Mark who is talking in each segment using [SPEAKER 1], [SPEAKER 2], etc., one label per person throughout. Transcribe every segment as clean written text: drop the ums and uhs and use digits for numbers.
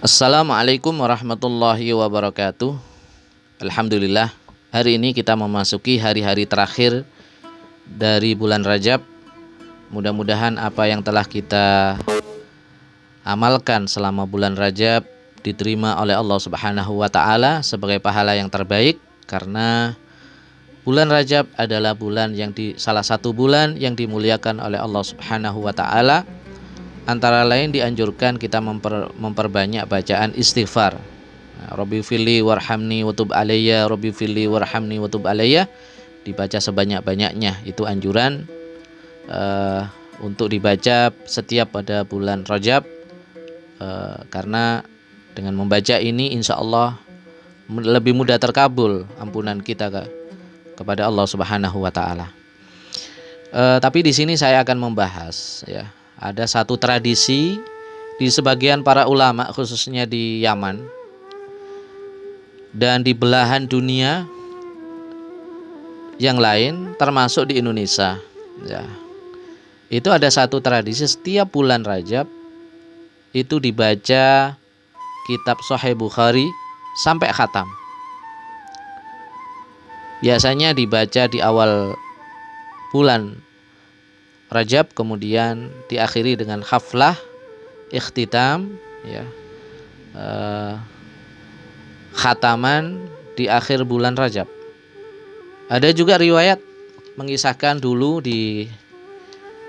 [SPEAKER 1] Assalamualaikum warahmatullahi wabarakatuh. Alhamdulillah, hari ini kita memasuki hari-hari terakhir dari bulan Rajab. Mudah-mudahan apa yang telah kita amalkan selama bulan Rajab diterima oleh Allah Subhanahu wa taala sebagai pahala yang terbaik, karena bulan Rajab adalah salah satu bulan yang dimuliakan oleh Allah Subhanahu wa taala. Antara lain dianjurkan kita memperbanyak bacaan istighfar. Rabbi fili warhamni watub alayya, Rabbi fili warhamni watub alayya, dibaca sebanyak-banyaknya. Itu anjuran untuk dibaca setiap pada bulan Rajab, karena dengan membaca ini insya Allah lebih mudah terkabul ampunan kita kepada Allah Subhanahu wa taala. Tapi di sini saya akan membahas, ya, ada satu tradisi di sebagian para ulama, khususnya di Yaman dan di belahan dunia yang lain, termasuk di Indonesia, ya. Itu ada satu tradisi setiap bulan Rajab itu dibaca kitab Sahih Bukhari sampai khatam. Biasanya dibaca di awal bulan Rajab, kemudian diakhiri dengan haflah ikhtitam, ya, khataman di akhir bulan Rajab. Ada juga riwayat mengisahkan dulu di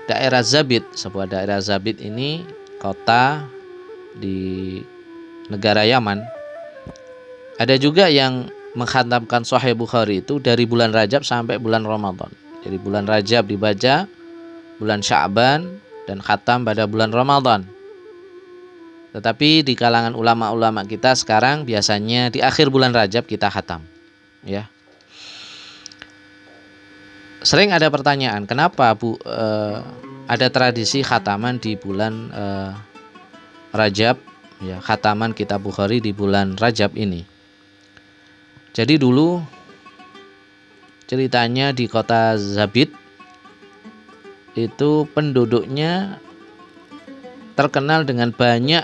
[SPEAKER 1] daerah Zabid, sebuah daerah Zabid ini kota di negara Yaman. Ada juga yang mengkhatamkan Sahih Bukhari itu dari bulan Rajab sampai bulan Ramadan. Jadi bulan Rajab dibaca, bulan Sya'ban, dan khatam pada bulan Ramadan. Tetapi di kalangan ulama-ulama kita sekarang biasanya di akhir bulan Rajab kita khatam, ya. Sering ada pertanyaan, kenapa ada tradisi khataman di bulan Rajab, ya, khataman kitab Bukhari di bulan Rajab ini. Jadi dulu ceritanya di kota Zabid itu penduduknya terkenal dengan banyak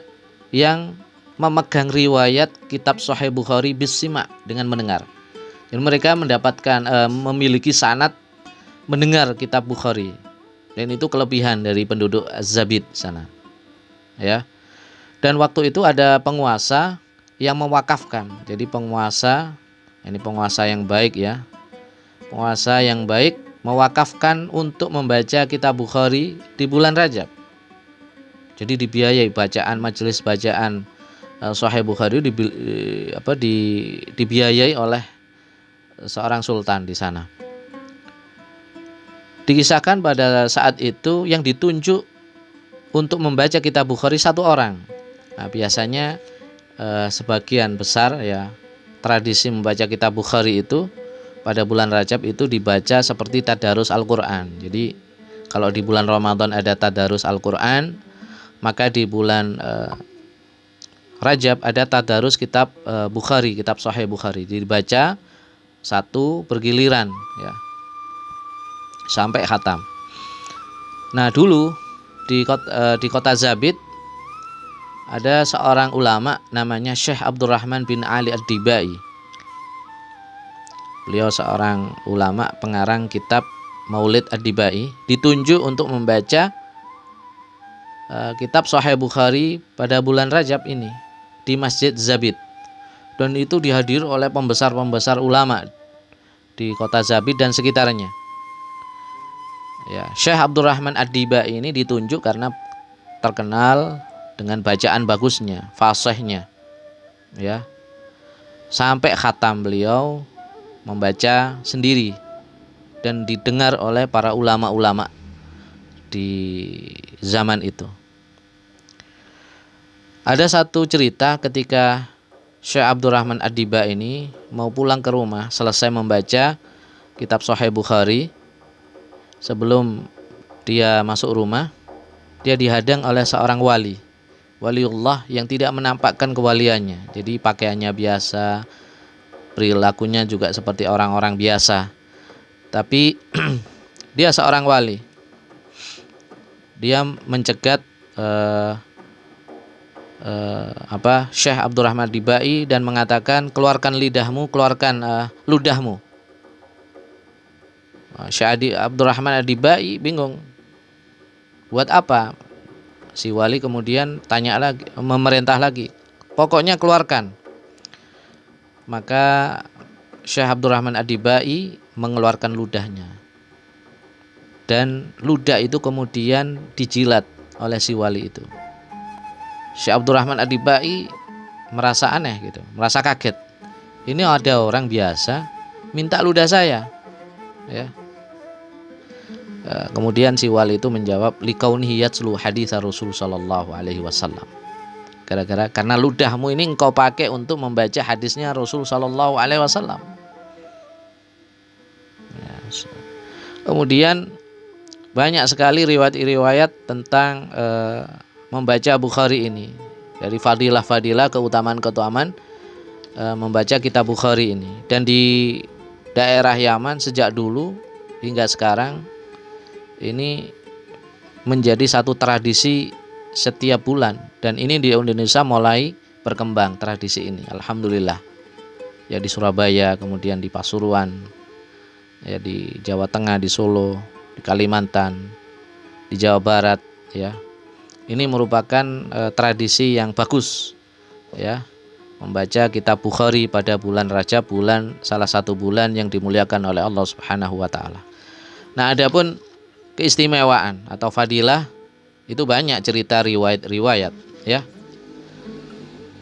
[SPEAKER 1] yang memegang riwayat kitab Sahih Bukhari bisima, dengan mendengar. Dan mereka memiliki sanad mendengar kitab Bukhari. Dan itu kelebihan dari penduduk Zabid sana, ya. Dan waktu itu ada penguasa yang mewakafkan. Jadi penguasa yang baik, ya. Penguasa yang baik mewakafkan untuk membaca kitab Bukhari di bulan Rajab. Jadi dibiayai majelis bacaan Sahih Bukhari dibiayai oleh seorang sultan di sana. Dikisahkan pada saat itu yang ditunjuk untuk membaca kitab Bukhari satu orang. Nah, biasanya sebagian besar, ya, tradisi membaca kitab Bukhari itu pada bulan Rajab itu dibaca seperti tadarus Al-Quran. Jadi kalau di bulan Ramadan ada tadarus Al-Quran, maka di bulan Rajab ada tadarus kitab Bukhari, kitab Sahih Bukhari. Dibaca satu bergiliran, ya, sampai khatam. Nah, dulu di kota Zabid ada seorang ulama namanya Syekh Abdurrahman bin Ali Ad-Dibai. Beliau seorang ulama pengarang kitab Maulid Ad-Dibai, ditunjuk untuk membaca kitab Sahih Bukhari pada bulan Rajab ini di Masjid Zabid. Dan itu dihadiri oleh pembesar-pembesar ulama di kota Zabid dan sekitarnya. Ya, Syekh Abdurrahman Ad-Dibai ini ditunjuk karena terkenal dengan bacaan bagusnya, fasihnya, ya. Sampai khatam beliau membaca sendiri dan didengar oleh para ulama-ulama di zaman itu. Ada satu cerita ketika Syekh Abdurrahman Ad-Dibai ini mau pulang ke rumah selesai membaca kitab Sahih Bukhari. Sebelum dia masuk rumah, dia dihadang oleh seorang waliullah yang tidak menampakkan kewaliannya. Jadi pakaiannya biasa, perilakunya juga seperti orang-orang biasa, tapi dia seorang wali. Dia mencegat Syekh Abdurrahman Ad-Dibai dan mengatakan keluarkan lidahmu, keluarkan ludahmu. Syekh Abdurrahman Ad-Dibai bingung. Buat apa? Si wali kemudian tanya lagi, memerintah lagi. Pokoknya keluarkan. Maka Syekh Abdurrahman Ad-Dibai mengeluarkan ludahnya. Dan ludah itu kemudian dijilat oleh si wali itu. Syekh Abdurrahman Ad-Dibai merasa aneh gitu, merasa kaget. Ini ada orang biasa minta ludah saya, ya. Kemudian si wali itu menjawab, likaunihi yatslu hadits Rasul sallallahu alaihi wasallam. Karena ludahmu ini engkau pakai untuk membaca hadisnya Rasul sallallahu alaihi wasallam. Kemudian banyak sekali riwayat-riwayat tentang membaca Bukhari ini. Dari fadilah-fadilah, keutamaan-keutamaan membaca kitab Bukhari ini. Dan di daerah Yaman sejak dulu hingga sekarang ini menjadi satu tradisi setiap bulan. Dan ini di Indonesia mulai berkembang tradisi ini, alhamdulillah. Ya di Surabaya, kemudian di Pasuruan, ya di Jawa Tengah, di Solo, di Kalimantan, di Jawa Barat, ya. Ini merupakan tradisi yang bagus, ya. Membaca kitab Bukhari pada bulan Rajab, salah satu bulan yang dimuliakan oleh Allah Subhanahu wa taala. Nah, adapun keistimewaan atau fadilah itu banyak cerita riwayat-riwayat, ya.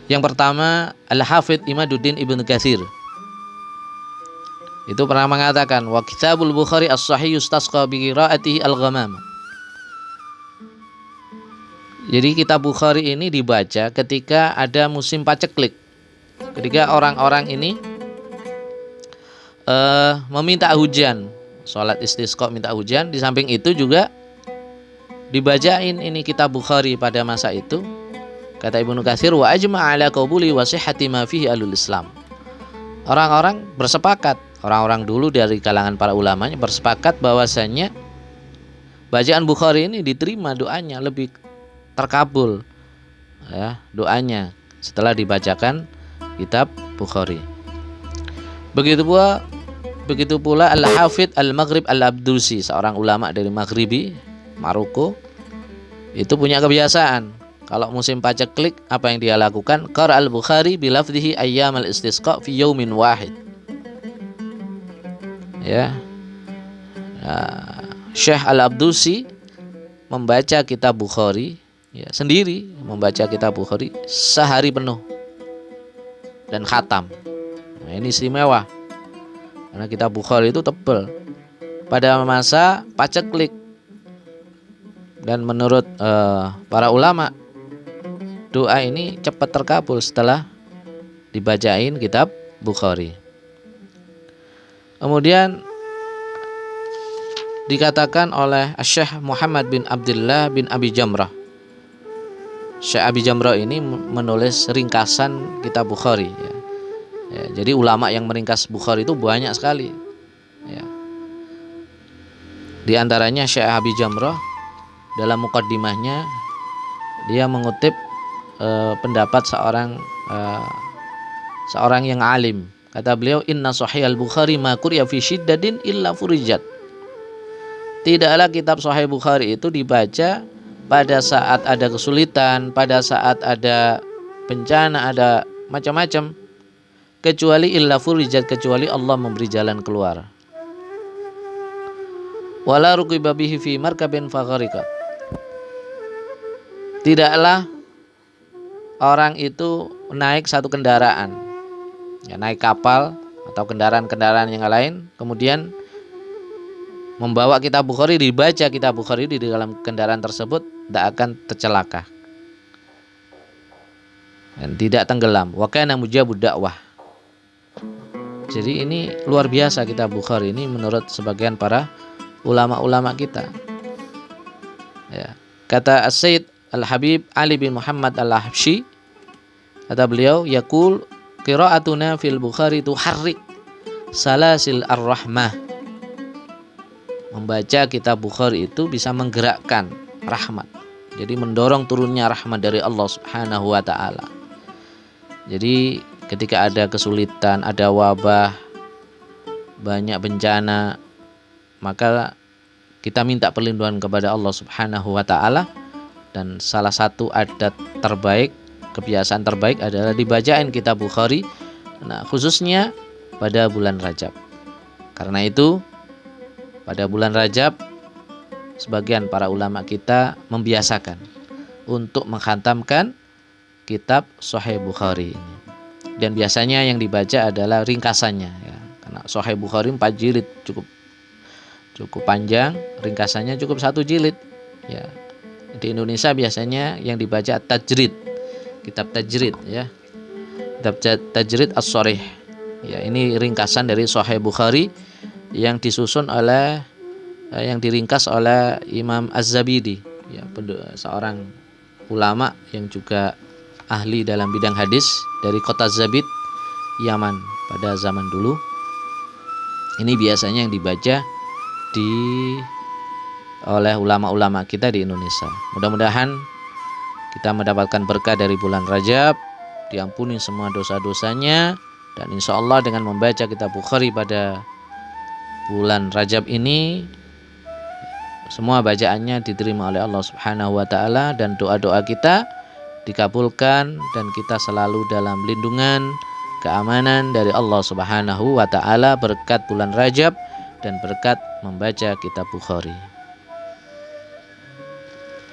[SPEAKER 1] Yang pertama, Al-Hafidz Imaduddin Ibnu Katsir itu pernah mengatakan, wa kitabul Bukhari as-sahih yustasqa bi qiraatihi al-ghamam. Jadi kitab Bukhari ini dibaca ketika ada musim paceklik. Ketika orang-orang ini meminta hujan, sholat istisqa minta hujan. Di samping itu juga dibacain ini kitab Bukhari pada masa itu. Kata Ibnu Katsir, wa ajma'a ala qabuli wa sihhati ma fihi alul Islam. Orang-orang bersepakat, orang-orang dulu dari kalangan para ulamanya bersepakat bahwasanya bacaan Bukhari ini diterima doanya, lebih terkabul, ya, doanya setelah dibacakan kitab Bukhari. Begitu pula Al-Hafidz Al-Maghrib Al-Abdusi, seorang ulama dari Maghribi, Maroko, itu punya kebiasaan kalau musim paceklik apa yang dia lakukan? Qara al-Bukhari bilafdhihi ayyam al-istisqa fi yaumin wahid. Ya. Syekh Al-Abdusi membaca kitab Bukhari, ya, sendiri membaca kitab Bukhari sehari penuh dan khatam. Nah, ini istimewa. Karena kitab Bukhari itu tebal pada masa paceklik. Dan menurut para ulama, doa ini cepat terkabul setelah dibacain kitab Bukhari. Kemudian dikatakan oleh Syekh Muhammad bin Abdullah bin Abi Jamrah. Syekh Abi Jamrah ini menulis ringkasan kitab Bukhari, ya. Ya, jadi ulama yang meringkas Bukhari itu banyak sekali, ya. Di antaranya Syekh Abi Jamrah dalam muqaddimahnya dia mengutip pendapat seorang yang alim. Kata beliau, inna sahih al-Bukhari ma quriya fi syiddatin illa furijat. Tidaklah kitab Sahih Bukhari itu dibaca pada saat ada kesulitan, pada saat ada bencana, ada macam-macam, kecuali illa furijat, kecuali Allah memberi jalan keluar. Wala ruqiba bihi fi markabin faghariqat. Tidaklah orang itu naik satu kendaraan, ya, naik kapal atau kendaraan-kendaraan yang lain, kemudian membawa kitab Bukhari, dibaca kitab Bukhari di dalam kendaraan tersebut, tidak akan tercelaka dan tidak tenggelam. Wa kana mujabud dakwah. Jadi ini luar biasa kitab Bukhari ini menurut sebagian para ulama-ulama kita. Ya. Kata As-Sayyid Al-Habib Ali bin Muhammad Al-Habsyi, kata beliau, yaqul qira'atuna fil Bukhari tuharrik salasil ar-rahmah. Membaca kitab Bukhari itu bisa menggerakkan rahmat, Jadi mendorong turunnya rahmat dari Allah Subhanahu wa taala. Jadi ketika ada kesulitan, ada wabah, banyak bencana, maka kita minta perlindungan kepada Allah Subhanahu wa taala, dan salah satu adat terbaik, kebiasaan terbaik adalah dibacain kitab Bukhari. Nah, khususnya pada bulan Rajab. Karena itu pada bulan Rajab sebagian para ulama kita membiasakan untuk mengkhatamkan kitab Sahih Bukhari ini. Dan biasanya yang dibaca adalah ringkasannya ya. Karena Sahih Bukhari 4 jilid cukup panjang, ringkasannya cukup 1 jilid ya. Di Indonesia biasanya yang dibaca tajrid, kitab tajrid ya. Kitab tajrid as-sharih. Ya, ini ringkasan dari Sahih Bukhari yang disusun oleh yang diringkas oleh Imam Az-Zabidi ya, seorang ulama yang juga ahli dalam bidang hadis dari kota Zabid, Yaman pada zaman dulu. Ini biasanya yang dibaca oleh ulama-ulama kita di Indonesia. Mudah-mudahan kita mendapatkan berkah dari bulan Rajab, diampuni semua dosa-dosanya, dan insya Allah dengan membaca kitab Bukhari pada bulan Rajab ini, semua bacaannya diterima oleh Allah Subhanahu wa taala, dan doa-doa kita dikabulkan, dan kita selalu dalam lindungan, keamanan dari Allah Subhanahu wa taala berkat bulan Rajab dan berkat membaca kitab Bukhari.